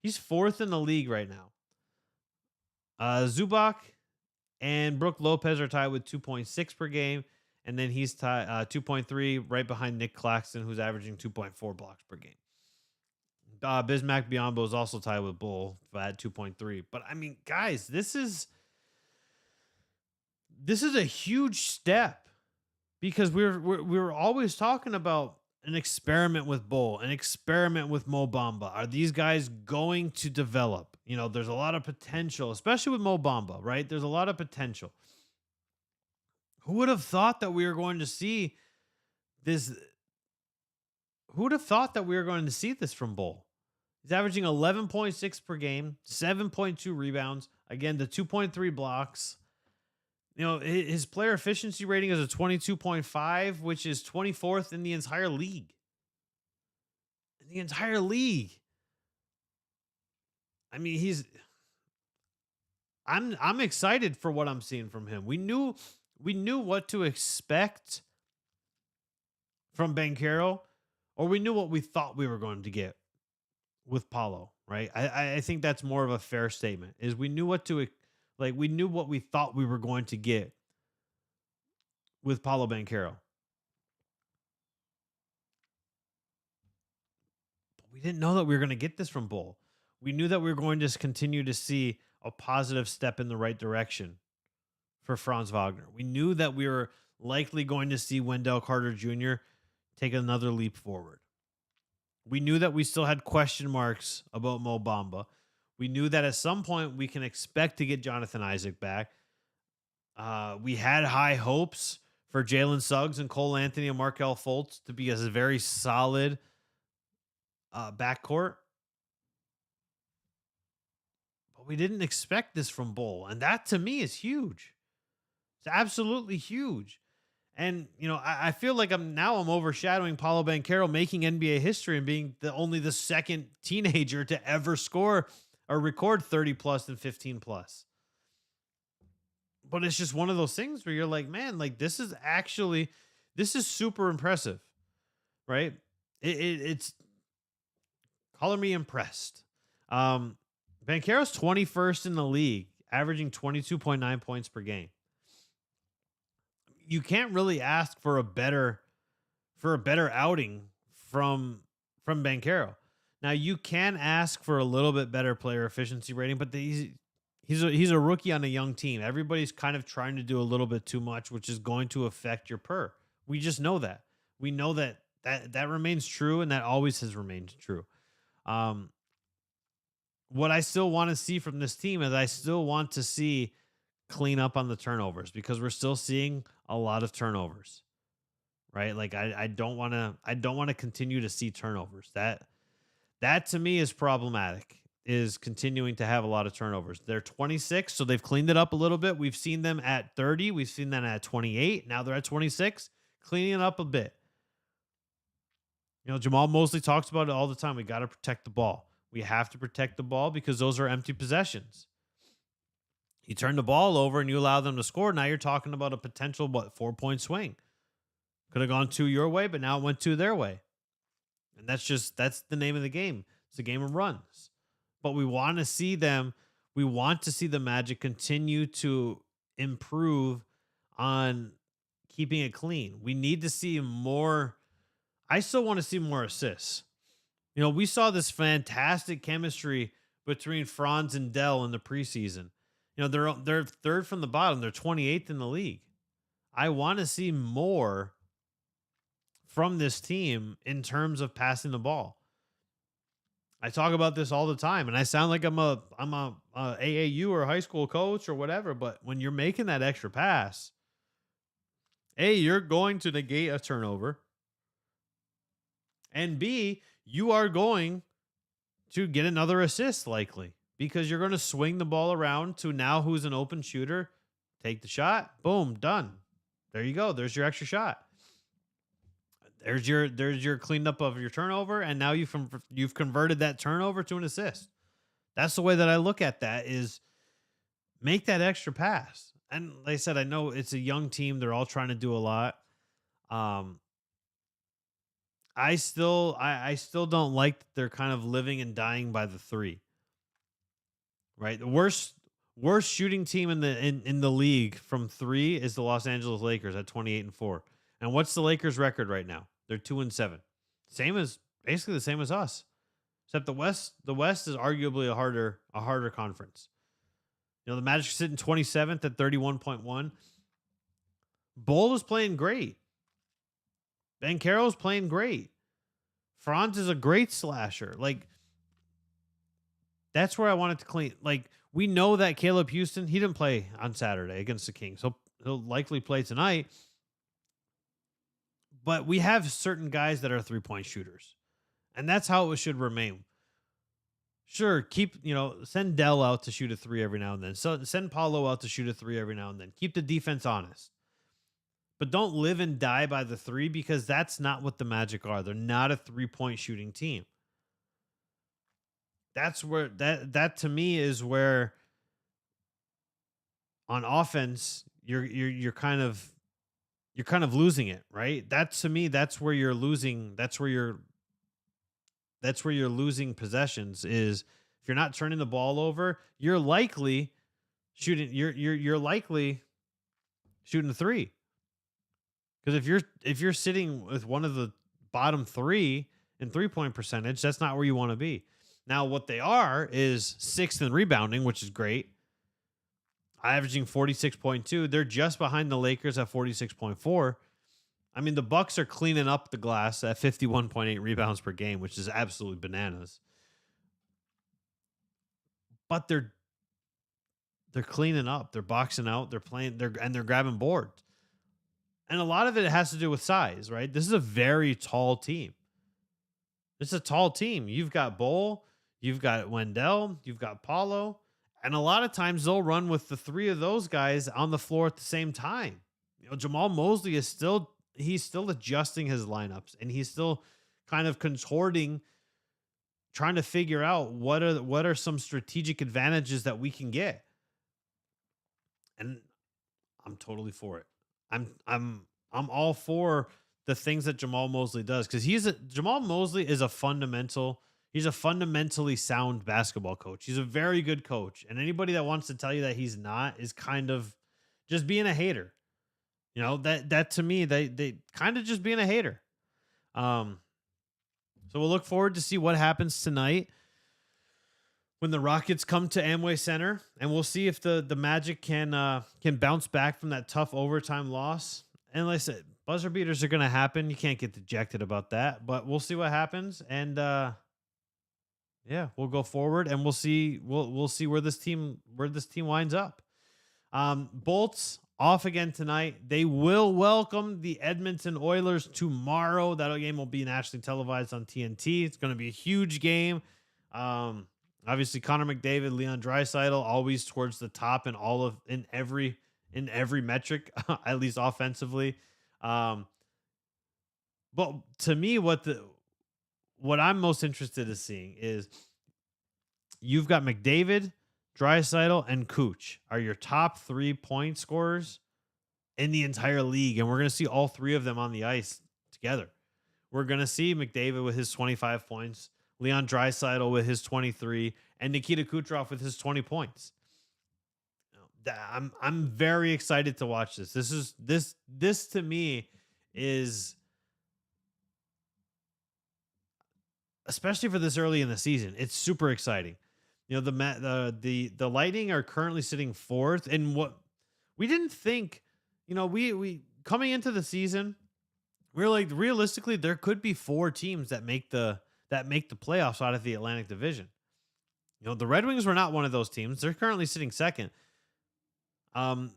he's 4th in the league right now. Zubac and Brook Lopez are tied with 2.6 per game, and then he's tied 2.3 right behind Nick Claxton, who's averaging 2.4 blocks per game. Bismack Biyombo is also tied with Bull at 2.3. But I mean, guys, this is a huge step, because we were always talking about an experiment with Bull, an experiment with Mo Bamba. Are these guys going to develop? There's a lot of potential, especially with Mo Bamba, right? There's a lot of potential. Who would have thought that we were going to see this? Who would have thought that we were going to see this from Bull? He's averaging 11.6 per game, 7.2 rebounds. Again, the 2.3 blocks. His player efficiency rating is a 22.5, which is 24th in the entire league. I mean, I'm excited for what I'm seeing from him. We knew what to expect from Banchero, or we knew what we thought we were going to get with Paolo, right? I think that's more of a fair statement. Is we knew what we thought we were going to get with Paolo Banchero. But we didn't know that we were going to get this from Bull. We knew that we were going to continue to see a positive step in the right direction for Franz Wagner. We knew that we were likely going to see Wendell Carter Jr. take another leap forward. We knew that we still had question marks about Mo Bamba. We knew that at some point we can expect to get Jonathan Isaac back. We had high hopes for Jalen Suggs and Cole Anthony and Markelle Fultz to be a very solid backcourt. But we didn't expect this from Bull. And that, to me, is huge. It's absolutely huge. And, I feel like I'm overshadowing Paolo Banchero making NBA history and being only the second teenager to ever score or record 30 plus and 15 plus. But it's just one of those things where you're like, man, like this is super impressive, right? It's color me impressed. Banchero's 21st in the league, averaging 22.9 points per game. You can't really ask for a better outing from Banchero. Now you can ask for a little bit better player efficiency rating, but he's a rookie on a young team. Everybody's kind of trying to do a little bit too much, which is going to affect your per. We just know that. We know that remains true, and that always has remained true. What I still want to see from this team is I still want to see clean up on the turnovers, because we're still seeing a lot of turnovers, right? Like I don't want to continue to see turnovers. That to me is problematic. is continuing to have a lot of turnovers. They're 26, so they've cleaned it up a little bit. We've seen them at 30. We've seen them at 28. Now they're at 26, cleaning it up a bit. Jamal Mosley talks about it all the time. We got to protect the ball. We have to protect the ball because those are empty possessions. You turn the ball over and you allow them to score. Now you're talking about a potential, 4-point swing. Could have gone 2 your way, but now it went 2 their way. And that's the name of the game. It's a game of runs. But we want to see them. We want to see the Magic continue to improve on keeping it clean. We need to see more. I still want to see more assists. We saw this fantastic chemistry between Franz and Dell in the preseason. They're third from the bottom. They're 28th in the league. I want to see more from this team in terms of passing the ball. I talk about this all the time, and I sound like I'm a AAU or high school coach or whatever. But when you're making that extra pass, A, you're going to negate a turnover, and B, you are going to get another assist likely because you're going to swing the ball around to now who's an open shooter, take the shot, boom, done. There you go. There's your extra shot. There's your cleanup of your turnover, and now you've converted that turnover to an assist. That's the way that I look at that, is make that extra pass. And like I said, I know it's a young team. They're all trying to do a lot. I still don't like that they're kind of living and dying by the three. Right? The worst shooting team in the league from three is the Los Angeles Lakers at 28-4. And what's the Lakers' record right now? They're 2-7. Basically the same as us. Except the West is arguably a harder conference. The Magic sitting 27th at 31.1. Bull is playing great. Banchero's playing great. Franz is a great slasher. Like, that's where I want it to clean. Like, we know that Caleb Houston, he didn't play on Saturday against the Kings. He'll likely play tonight. But we have certain guys that are 3-point shooters. And that's how it should remain. Sure, send Dell out to shoot a 3 every now and then. So send Paolo out to shoot a 3 every now and then. Keep the defense honest. But don't live and die by the 3, because that's not what the Magic are. They're not a 3-point shooting team. That's where that to me is where on offense you're kind of losing it, right? That to me, that's where you're losing. That's where you're losing possessions, is if you're not turning the ball over, you're likely shooting. You're likely shooting a 3. Because if you're sitting with one of the bottom 3 in 3-point percentage, that's not where you want to be. Now, what they are is 6th in rebounding, which is great. Averaging 46.2. They're just behind the Lakers at 46.4. I mean, the Bucks are cleaning up the glass at 51.8 rebounds per game, which is absolutely bananas. But they're cleaning up. They're boxing out. They're playing. They're grabbing boards. And a lot of it has to do with size, right? This is a very tall team. It's a tall team. You've got Bol, you've got Wendell, you've got Paulo, and a lot of times they'll run with the 3 of those guys on the floor at the same time. Jamal Mosley is still adjusting his lineups, and he's still kind of contorting, trying to figure out what are some strategic advantages that we can get. And I'm totally for it. I'm all for the things that Jamal Mosley does, because Jamal Mosley is he's a fundamentally sound basketball coach. He's a very good coach, and anybody that wants to tell you that he's not is kind of just being a hater. That to me, they kind of just being a hater. So we'll look forward to see what happens tonight when the Rockets come to Amway Center, and we'll see if the Magic can bounce back from that tough overtime loss. And like I said, buzzer beaters are going to happen. You can't get dejected about that, but we'll see what happens. And we'll go forward, and we'll see where this team winds up. Bolts off again tonight. They will welcome the Edmonton Oilers tomorrow. That game will be nationally televised on TNT. It's going to be a huge game. Obviously, Connor McDavid, Leon Draisaitl, always towards the top in every metric, at least offensively. Um, but to me, what I'm most interested in seeing is you've got McDavid, Draisaitl, and Cooch are your top 3 point scorers in the entire league, and we're going to see all three of them on the ice together. We're going to see McDavid with his 25 points, Leon Draisaitl with his 23, and Nikita Kucherov with his 20 points. I'm very excited to watch this. This to me is, especially for this early in the season, it's super exciting. The Lightning are currently sitting fourth, and what we didn't think, we coming into the season, we were like, realistically, there could be 4 teams that make the playoffs out of the Atlantic Division. The Red Wings were not one of those teams. They're currently sitting second. The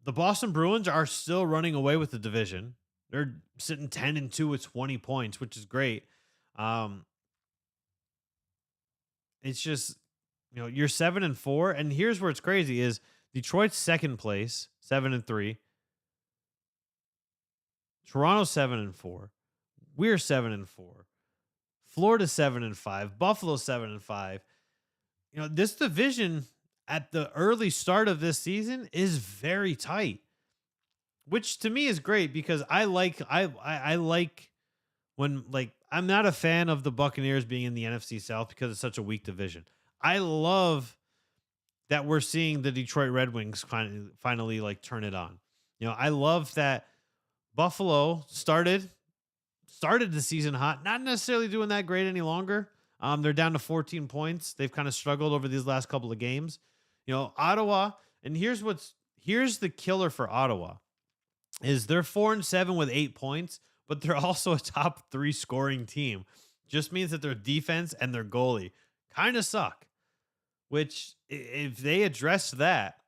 Boston Bruins are still running away with the division. They're sitting 10-2 with 20 points, which is great. It's just, you're 7-4, and here's where it's crazy: is Detroit's second place, 7-3. Toronto's 7-4. We're 7-4. Florida 7-5. Buffalo 7-5. This division at the early start of this season is very tight, which to me is great because I like when, like, I'm not a fan of the Buccaneers being in the NFC South because it's such a weak division. I love that we're seeing the Detroit Red Wings finally like turn it on. I love that Buffalo started the season hot, not necessarily doing that great any longer. They're down to 14 points. They've kind of struggled over these last couple of games. Ottawa, and here's the killer for Ottawa is they're 4-7 with 8 points, but they're also a top 3 scoring team. Just means that their defense and their goalie kind of suck, which if they address that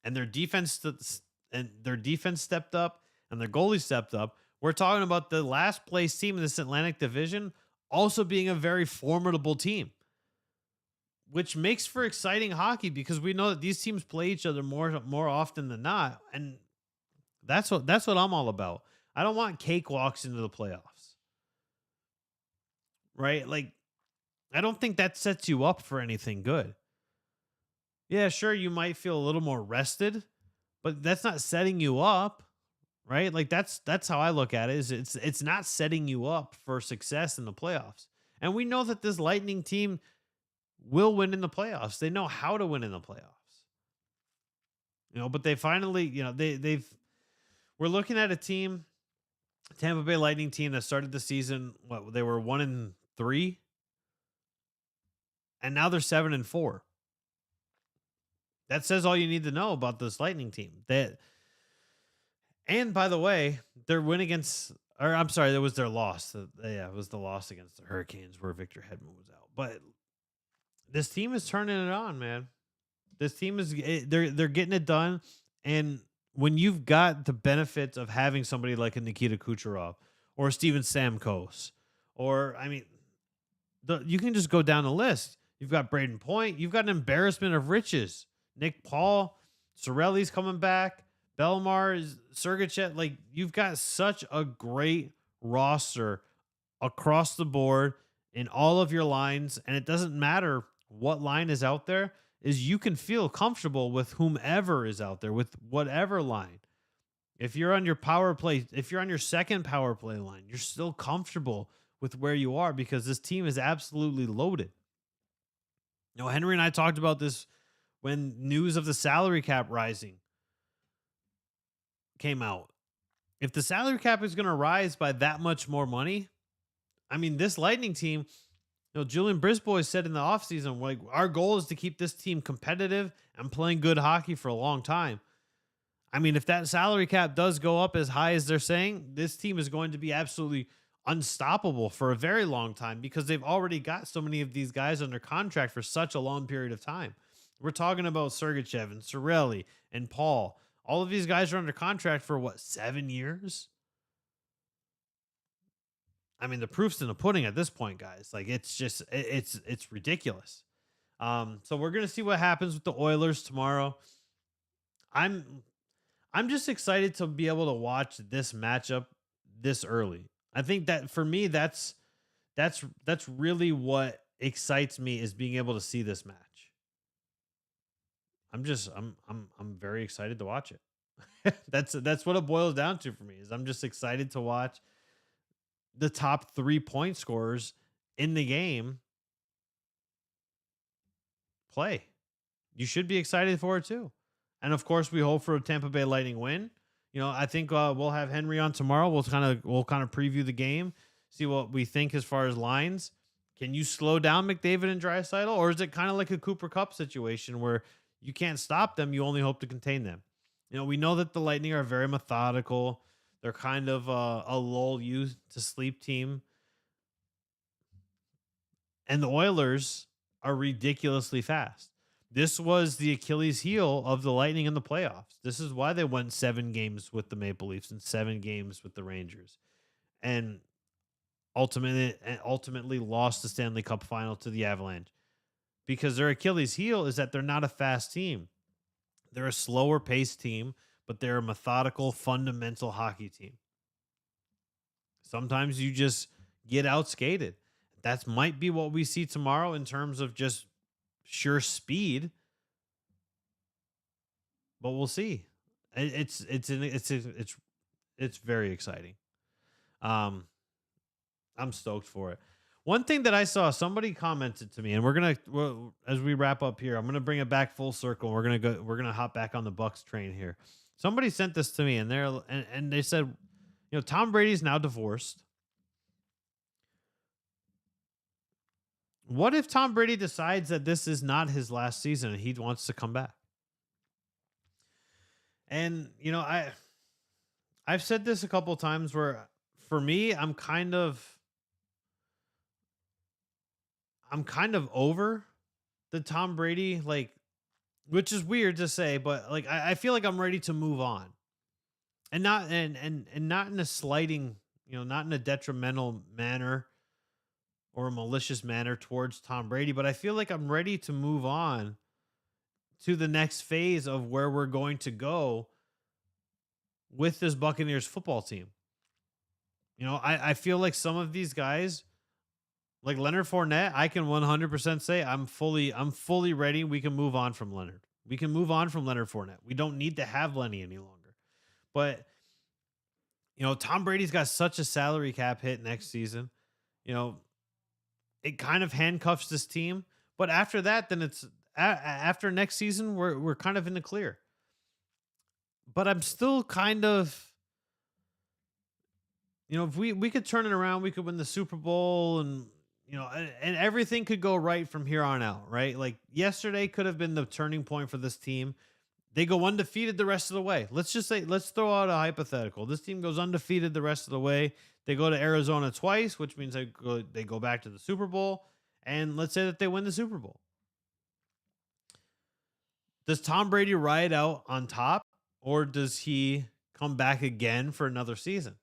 and their defense stepped up and their goalie stepped up, we're talking about the last place team in this Atlantic Division also being a very formidable team, which makes for exciting hockey because we know that these teams play each other more often than not, and that's what I'm all about. I don't want cakewalks into the playoffs, right? Like, I don't think that sets you up for anything good. Yeah, sure, you might feel a little more rested, but that's not setting you up, right? Like that's how I look at it. Is it's not setting you up for success in the playoffs. And we know that this Lightning team will win in the playoffs. They know how to win in the playoffs. But they finally, we're looking at a team, Tampa Bay Lightning team that started the season, they were 1-3, and now they're 7-4. That says all you need to know about this Lightning team. And by the way, their win against, or I'm sorry, that was their loss. Yeah, it was the loss against the Hurricanes where Victor Hedman was out. But this team is turning it on, man. This team they're getting it done. And when you've got the benefits of having somebody like a Nikita Kucherov or Steven Stamkos, or you can just go down the list. You've got Braden Point. You've got an embarrassment of riches. Nick Paul, Cirelli's coming back. Belmar, Sergachev. Like, you've got such a great roster across the board in all of your lines, and it doesn't matter what line is out there. Is you can feel comfortable with whomever is out there, with whatever line. If you're on your power play, if you're on your second power play line, you're still comfortable with where you are because this team is absolutely loaded. Henry and I talked about this when news of the salary cap rising came out. If the salary cap is going to rise by that much more money, this Lightning team, Julian Brisbois said in the offseason, like, our goal is to keep this team competitive and playing good hockey for a long time. If that salary cap does go up as high as they're saying, this team is going to be absolutely unstoppable for a very long time because they've already got so many of these guys under contract for such a long period of time. We're talking about Sergachev and Cirelli and Paul. All of these guys are under contract for 7 years? The proof's in the pudding at this point, guys. Like, it's just, it's ridiculous. So we're gonna see what happens with the Oilers tomorrow. I'm I'm just excited to be able to watch this matchup this early. I think that for me, that's really what excites me is being able to see this match. I'm very excited to watch it. That's what it boils down to for me is I'm just excited to watch the top 3 point scorers in the game play. You should be excited for it too. And of course, we hope for a Tampa Bay Lightning win. I think we'll have Henry on tomorrow. We'll kind of preview the game, see what we think as far as lines. Can you slow down McDavid and Draisaitl, or is it kind of like a Cooper Cup situation where you can't stop them, you only hope to contain them? We know that the Lightning are very methodical. They're kind of a lull you to sleep team, and the Oilers are ridiculously fast. This was the Achilles heel of the Lightning in the playoffs. This is why they won 7 games with the Maple Leafs and 7 games with the Rangers, and ultimately lost the Stanley Cup final to the Avalanche because their Achilles heel is that they're not a fast team. They're a slower paced team, but they're a methodical, fundamental hockey team. Sometimes you just get outskated. That might be what we see tomorrow in terms of just sure speed, but we'll see. It's very exciting. Um, I'm stoked for it. One thing that I saw, somebody commented to me, and as we wrap up here, I'm gonna bring it back full circle. We're gonna hop back on the Bucks train here. Somebody sent this to me, and they said, Tom Brady's now divorced. What if Tom Brady decides that this is not his last season and he wants to come back? And I've said this a couple of times where for me, I'm kind of over the Tom Brady, like, which is weird to say, but like I feel like I'm ready to move on. And not not in a slighting, not in a detrimental manner or a malicious manner towards Tom Brady, but I feel like I'm ready to move on to the next phase of where we're going to go with this Buccaneers football team. I feel like some of these guys, like Leonard Fournette, I can 100% say I'm fully ready. We can move on from Leonard. We can move on from Leonard Fournette. We don't need to have Lenny any longer. But Tom Brady's got such a salary cap hit next season. It kind of handcuffs this team. But after that, then it's after next season, we're kind of in the clear. But I'm still kind of, if we could turn it around, we could win the Super Bowl, and and everything could go right from here on out, right? Like yesterday could have been the turning point for this team. They go undefeated the rest of the way. Let's throw out a hypothetical. This team goes undefeated the rest of the way. They go to Arizona twice, which means they go back to the Super Bowl. And let's say that they win the Super Bowl. Does Tom Brady ride out on top, or does he come back again for another season?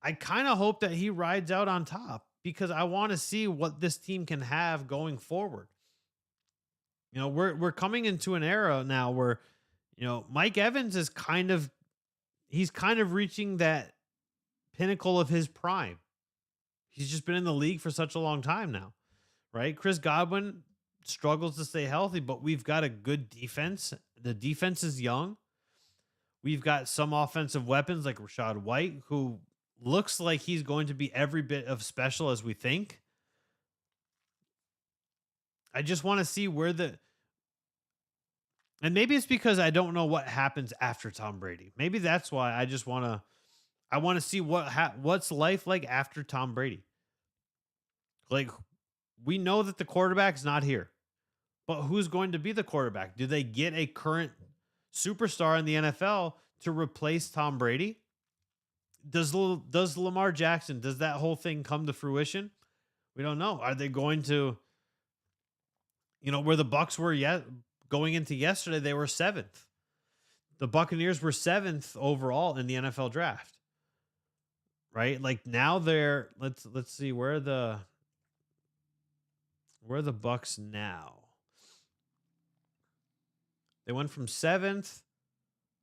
I kind of hope that he rides out on top because I want to see what this team can have going forward. We're coming into an era now where, Mike Evans is he's kind of reaching that pinnacle of his prime. He's just been in the league for such a long time now, right? Chris Godwin struggles to stay healthy, but we've got a good defense. The defense is young. We've got some offensive weapons like Rashad White, who looks like he's going to be every bit of special as we think. I just want to see and maybe it's because I don't know what happens after Tom Brady. Maybe that's why I want to see what's life like after Tom Brady. Like, we know that the quarterback's not here, but who's going to be the quarterback? Do they get a current superstar in the NFL to replace Tom Brady? Does Lamar Jackson, does that whole thing come to fruition? We don't know. Are they going to, where the Bucks were going into yesterday, they were 7th. The Buccaneers were 7th overall in the NFL draft. Right? Like now let's see where Where are the Bucks now? They went from 7th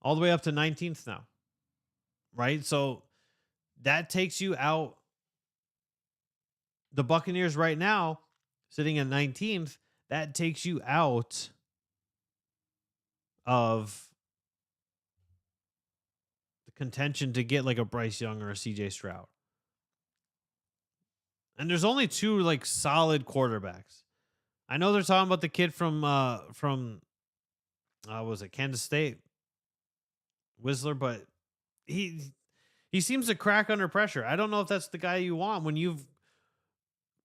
all the way up to 19th now, right? So that takes you out. The Buccaneers right now sitting at 19th. That takes you out of the contention to get like a Bryce Young or a CJ Stroud. And there's only two like solid quarterbacks. I know they're talking about the kid from was it Kansas State, Whistler, but he seems to crack under pressure. I don't know if that's the guy you want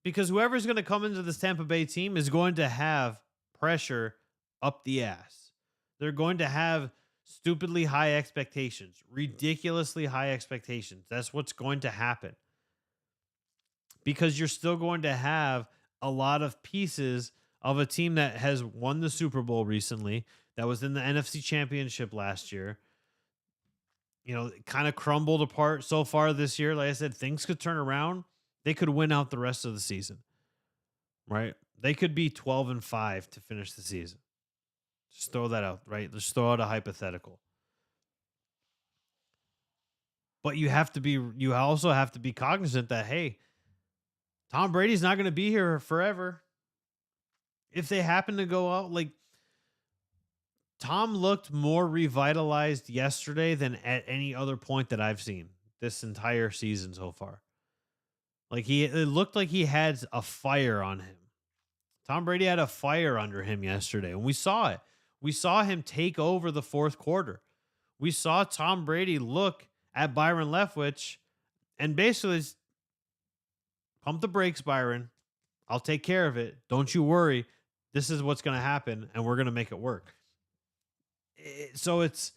because whoever's going to come into this Tampa Bay team is going to have pressure up the ass. They're going to have stupidly high expectations, ridiculously high expectations. That's what's going to happen. Because you're still going to have a lot of pieces of a team that has won the Super Bowl recently, that was in the NFC Championship last year. You know, it kind of crumbled apart so far this year. Like I said, things could turn around. They could win out the rest of the season, right? They could be 12-5 to finish the season. Just throw that out, right? Just throw out a hypothetical. But you also have to be cognizant that, hey, Tom Brady's not going to be here forever. If they happen to go out, like Tom looked more revitalized yesterday than at any other point that I've seen this entire season so far. Like it looked like he had a fire on him. Tom Brady had a fire under him yesterday, and we saw it. We saw him take over the fourth quarter. We saw Tom Brady look at Byron Leftwich and basically pump the brakes, Byron. I'll take care of it. Don't you worry. This is what's going to happen, and we're going to make it work. So it's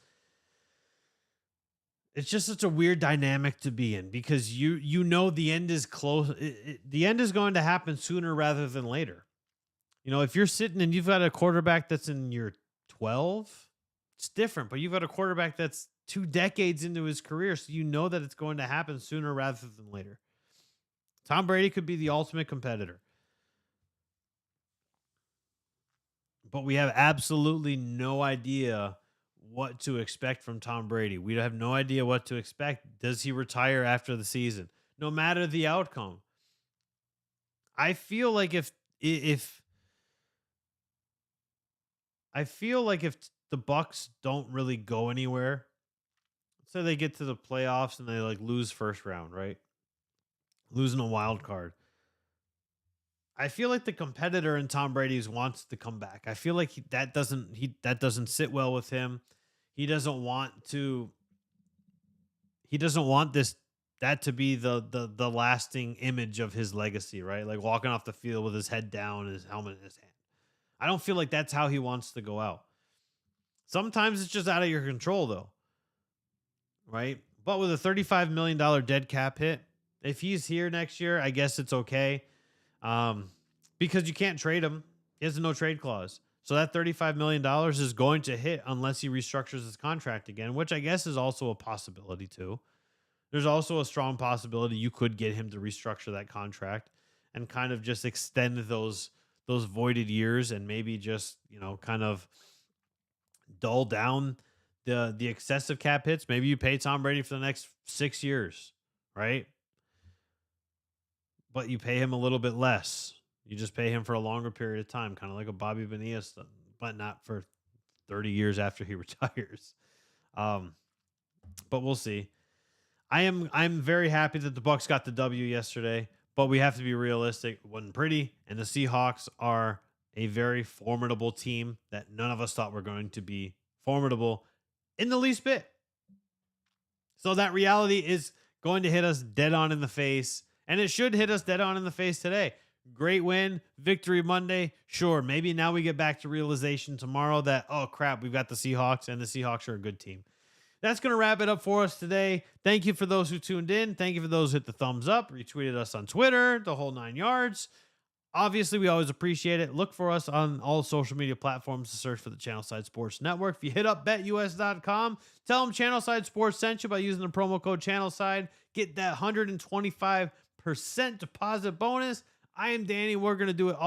just such a weird dynamic to be in because you know the end is close. The end is going to happen sooner rather than later. You know, if you're sitting and you've got a quarterback that's in year 12, it's different. But you've got a quarterback that's 2 decades into his career, so you know that it's going to happen sooner rather than later. Tom Brady could be the ultimate competitor. But we have absolutely no idea what to expect from Tom Brady. We have no idea what to expect. Does he retire after the season? No matter the outcome. I feel like if the Bucks don't really go anywhere, let's say they get to the playoffs and they like lose first round, right? Losing a wild card. I feel like the competitor in Tom Brady's wants to come back. I feel like that doesn't sit well with him. He doesn't want that to be the lasting image of his legacy, right? Like walking off the field with his head down and his helmet in his hand. I don't feel like that's how he wants to go out. Sometimes it's just out of your control though. Right? But with a $35 million dead cap hit, if he's here next year, I guess it's okay. Because you can't trade him. He has a no trade clause. So that $35 million is going to hit unless he restructures his contract again, which I guess is also a possibility too. There's also a strong possibility you could get him to restructure that contract and kind of just extend those voided years and maybe just, kind of dull down the excessive cap hits. Maybe you pay Tom Brady for the next 6 years, right? But you pay him a little bit less. You just pay him for a longer period of time, kind of like a Bobby Bonilla, but not for 30 years after he retires. But we'll see. I'm very happy that the Bucks got the W yesterday, but we have to be realistic. It wasn't pretty, and the Seahawks are a very formidable team that none of us thought were going to be formidable in the least bit. So that reality is going to hit us dead on in the face. And it should hit us dead on in the face today. Great win, victory Monday. Sure, maybe now we get back to realization tomorrow that, oh crap, we've got the Seahawks, and the Seahawks are a good team. That's going to wrap it up for us today. Thank you for those who tuned in. Thank you for those who hit the thumbs up, retweeted us on Twitter, the whole 9 yards. Obviously, we always appreciate it. Look for us on all social media platforms to search for the Channelside Sports Network. If you hit up betus.com, tell them Channelside Sports sent you by using the promo code Channelside. Get that 125% deposit bonus. I am Danny. We're going to do it all.